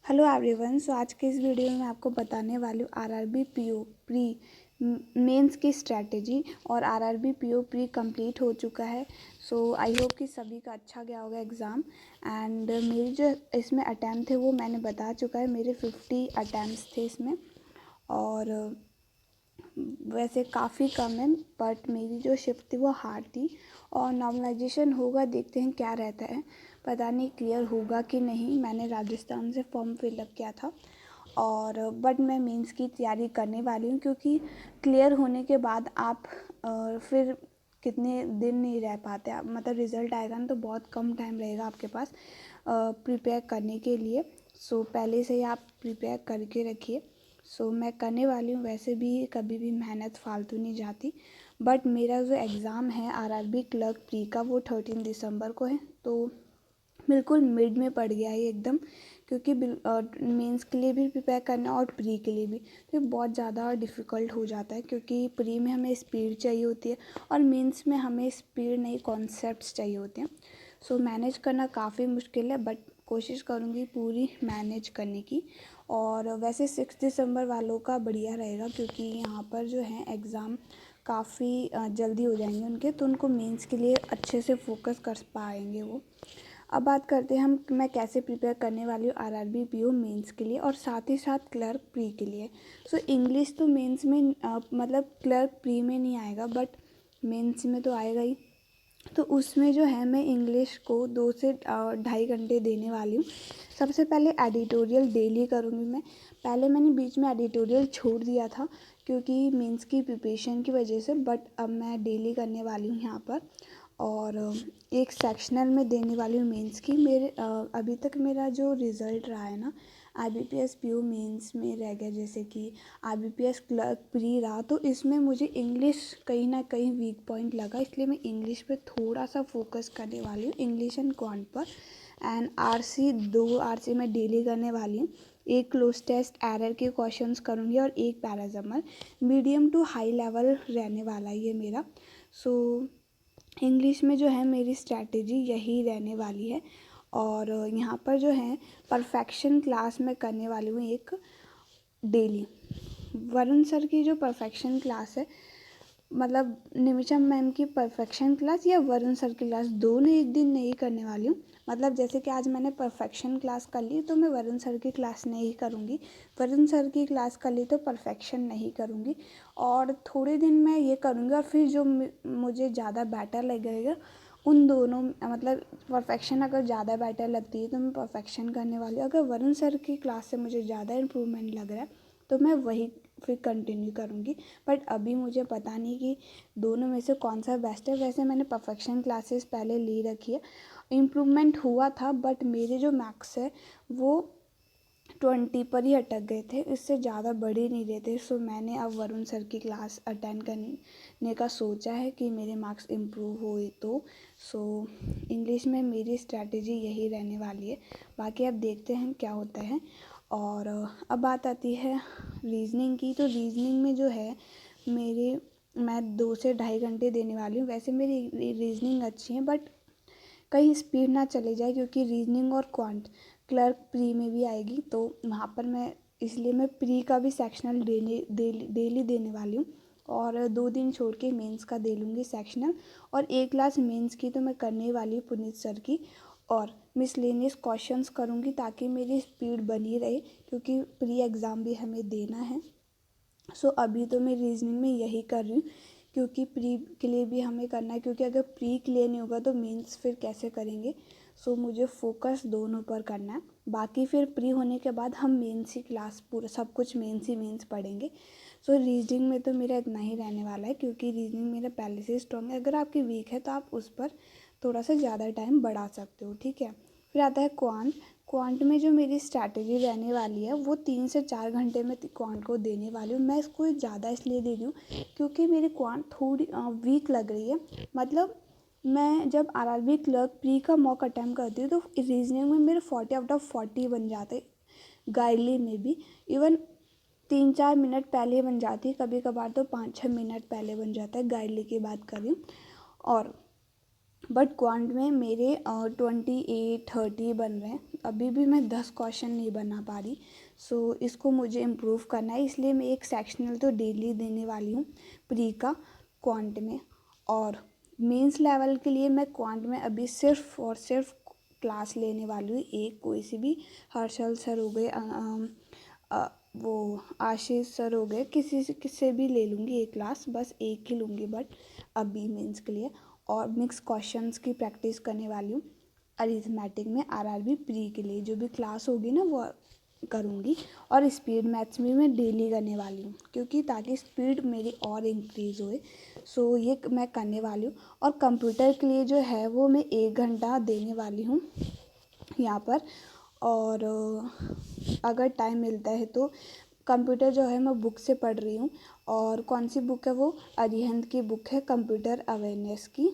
Hello everyone. सो आज के इस वीडियो में मैं आपको बताने वाली हूँ आरआरबी पीओ प्री मेंस की स्ट्रैटेजी। और आरआरबी पीओ प्री कंप्लीट हो चुका है। सो आई होप कि सभी का अच्छा गया होगा एग्ज़ाम। एंड मेरी जो इसमें अटैम्प्ट थे वो मैंने बता चुका है। मेरे 50 अटैम्प्ट्स थे इसमें, और वैसे काफ़ी कम है, बट मेरी जो शिफ्ट थी वो हार्ड थी। और नॉर्मलाइजेशन होगा, देखते हैं क्या रहता है, पता नहीं क्लियर होगा कि नहीं। मैंने राजस्थान से फॉर्म फिलअप किया था, और बट मैं मेंस की तैयारी करने वाली हूँ, क्योंकि क्लियर होने के बाद आप फिर कितने दिन नहीं रह पाते आप, मतलब रिज़ल्ट आएगा ना तो बहुत कम टाइम रहेगा आपके पास प्रिपेयर करने के लिए। सो पहले से ही आप प्रिपेयर करके रखिए। सो मैं करने वाली हूँ। वैसे भी कभी भी मेहनत फालतू नहीं जाती। बट मेरा जो एग्ज़ाम है आरआरबी क्लर्क प्री का वो 13 दिसंबर को है, तो बिल्कुल मिड में पड़ गया है एकदम, क्योंकि मेंस के लिए भी प्रिपेयर करना और प्री के लिए भी, तो बहुत ज़्यादा डिफ़िकल्ट हो जाता है। क्योंकि प्री में हमें स्पीड चाहिए होती है और मेंस में हमें स्पीड नहीं, कॉन्सेप्ट्स चाहिए होते हैं। सो मैनेज करना काफ़ी मुश्किल है, बट कोशिश करूँगी पूरी मैनेज करने की। और वैसे 6 दिसंबर वालों का बढ़िया रहेगा, क्योंकि यहाँ पर जो है एग्ज़ाम काफ़ी जल्दी हो जाएंगे उनके, तो उनको मेंस के लिए अच्छे से फोकस कर पाएंगे वो। अब बात करते हैं हम मैं कैसे प्रिपेयर करने वाली हूँ आरआरबी पीओ मेंस के लिए, और साथ ही साथ क्लर्क प्री के लिए। सो इंग्लिश तो मेंस में मतलब क्लर्क प्री में नहीं आएगा, बट मेंस में तो आएगा ही। तो उसमें जो है मैं इंग्लिश को 2 से 2.5 घंटे देने वाली हूँ। सबसे पहले एडिटोरियल डेली करूँगी मैं। पहले मैंने बीच में एडिटोरियल छोड़ दिया था क्योंकि मेंस की प्रिपरेशन की वजह से, बट अब मैं डेली करने वाली हूँ यहाँ पर। और एक सेक्शनल में देने वाली हूँ मेंस की। मेरे अभी तक मेरा जो रिज़ल्ट रहा है ना, आईबीपीएस पीओ मेंस में रह गया, जैसे कि आईबीपीएस क्लर्क प्री रहा, तो इसमें मुझे इंग्लिश कहीं ना कहीं वीक पॉइंट लगा, इसलिए मैं इंग्लिश पे थोड़ा सा फोकस करने वाली हूँ, इंग्लिश एंड क्वांट पर। एंड आरसी 2 आरसी मैं डेली करने वाली हूँ। एक क्लोज टेस्ट एरर के क्वेश्चंस करूँगी और एक पैराजमल। मीडियम टू हाई लेवल रहने वाला ये मेरा। सो इंग्लिश में जो है मेरी स्ट्रैटेजी यही रहने वाली है। और यहाँ पर जो है परफेक्शन क्लास में करने वाली हूँ एक डेली। वरुण सर की जो परफेक्शन क्लास है, मतलब निमिषा मैम की परफेक्शन क्लास या वरुण सर की क्लास, दोनों एक दिन नहीं करने वाली हूँ। मतलब जैसे कि आज मैंने परफेक्शन क्लास कर ली, तो मैं वरुण सर की क्लास नहीं करूँगी। वरुण सर की क्लास कर ली तो परफेक्शन नहीं करूँगी। और थोड़े दिन मैं ये करूँगी, और फिर जो मुझे ज़्यादा बेटर लगेगा उन दोनों, मतलब परफेक्शन अगर ज़्यादा बेटर लगती है तो मैं परफेक्शन करने वाली हूँ। अगर वरुण सर की क्लास से मुझे ज़्यादा इम्प्रूवमेंट लग रहा है तो मैं वही फिर कंटिन्यू करूँगी। बट अभी मुझे पता नहीं कि दोनों में से कौन सा बेस्ट है। वैसे मैंने परफेक्शन क्लासेस पहले ली रखी है, इम्प्रूवमेंट हुआ था, बट मेरे जो मार्क्स है वो 20 पर ही अटक गए थे, इससे ज़्यादा बढ़ ही नहीं रहे थे। सो मैंने अब वरुण सर की क्लास अटेंड करने का सोचा है कि मेरे मार्क्स इम्प्रूव हुए तो। सो इंग्लिश में मेरी स्ट्रैटेजी यही रहने वाली है, बाकी अब देखते हैं क्या होता है। और अब बात आती है रीजनिंग की। तो रीजनिंग में जो है मैं 2 से 2.5 घंटे देने वाली हूँ। वैसे मेरी रीजनिंग अच्छी है, बट कहीं स्पीड ना चले जाए, क्योंकि रीजनिंग और क्वांट क्लर्क प्री में भी आएगी, तो वहाँ पर मैं इसलिए मैं प्री का भी सेक्शनल डेली देने वाली हूँ। और 2 दिन छोड़ के मेंस का दे लूँगी सेक्शनल। और एक क्लास मेंस की तो मैं करने वाली हूँ पुनीत सर की। और मिसलेनियस क्वेश्चंस करूँगी ताकि मेरी स्पीड बनी रहे, क्योंकि प्री एग्ज़ाम भी हमें देना है। सो अभी तो मैं रीजनिंग में यही कर रही हूँ, क्योंकि प्री के लिए भी हमें करना है, क्योंकि अगर प्री क्लियर नहीं होगा तो मेंस फिर कैसे करेंगे। सो मुझे फोकस दोनों पर करना है। बाकी फिर प्री होने के बाद हम मेंस ही क्लास पूरा सब कुछ मेंस ही मेंस पढ़ेंगे। सो रीजनिंग में तो मेरा इतना ही रहने वाला है, क्योंकि रीजनिंग मेरा पहले से स्ट्रॉन्ग है। अगर आपकी वीक है तो आप उस पर थोड़ा सा ज़्यादा टाइम बढ़ा सकते हो, ठीक है। फिर आता है क्वांट। क्वांट में जो मेरी स्ट्रैटेजी रहने वाली है वो 3 से 4 घंटे में क्वांट को देने वाली हूँ। मैं इसको ज़्यादा इसलिए दे रही हूँ क्योंकि मेरी क्वांट थोड़ी वीक लग रही है। मतलब मैं जब आरआरबी क्लर्क प्री का मॉक अटैम्प्ट करती हूँ तो रीजनिंग में मेरे 40 आउट ऑफ 40 बन जाते, गाइडली में भी इवन 3-4 मिनट पहले बन जाती है, कभी कभार तो 5-6 मिनट पहले बन जाता है, गाइडली की बात कर रही हूँ। और बट क्वांट में मेरे 28-30 बन रहे हैं, अभी भी मैं 10 क्वेश्चन नहीं बना पा रही। सो इसको मुझे इम्प्रूव करना है, इसलिए मैं एक सेक्शनल तो डेली देने वाली हूँ प्री का क्वांट में। और मेंस लेवल के लिए मैं क्वांट में अभी सिर्फ और सिर्फ क्लास लेने वाली हूँ, एक कोई सी भी, हर्षल सर हो गए, वो आशीष सर हो गए, किसी भी ले लूँगी एक क्लास, बस एक ही लूँगी बट अभी मेंस के लिए। और मिक्स क्वेश्चंस की प्रैक्टिस करने वाली हूँ अरिथमेटिक में आरआरबी प्री के लिए, जो भी क्लास होगी ना वो करूँगी। और स्पीड मैथ्स में मैं डेली करने वाली हूँ, क्योंकि ताकि स्पीड मेरी और इंक्रीज़ होए। सो ये मैं करने वाली हूँ। और कंप्यूटर के लिए जो है वो मैं 1 घंटा देने वाली हूँ यहाँ पर। और अगर टाइम मिलता है तो कंप्यूटर जो है मैं बुक से पढ़ रही हूँ। और कौन सी बुक है वो, अरिहंत की बुक है कंप्यूटर अवेयरनेस की,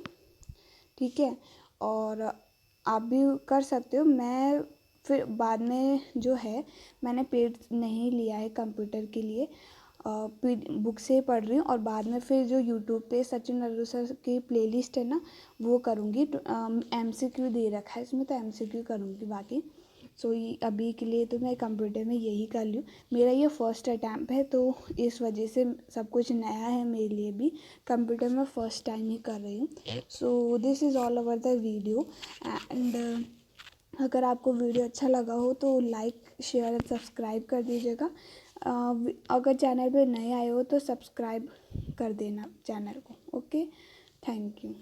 ठीक है। और आप भी कर सकते हो। मैं फिर बाद में जो है मैंने पेड नहीं लिया है कंप्यूटर के लिए, बुक से पढ़ रही हूँ। और बाद में फिर जो यूट्यूब पे सचिन नल्लू सर की प्लेलिस्ट है ना वो करूँगी। MCQ दे रखा है इसमें, तो MCQ करूँगी बाकी। सो अभी के लिए तो मैं कंप्यूटर में यही कर लूँ। मेरा ये फर्स्ट अटैम्प्ट है, तो इस वजह से सब कुछ नया है मेरे लिए भी। कंप्यूटर में फ़र्स्ट टाइम ही कर रही हूँ। So this is all over the video. And अगर आपको वीडियो अच्छा लगा हो तो लाइक शेयर एंड सब्सक्राइब कर दीजिएगा। अगर चैनल पे नए आए हो तो सब्सक्राइब कर देना चैनल को। Okay, thank you.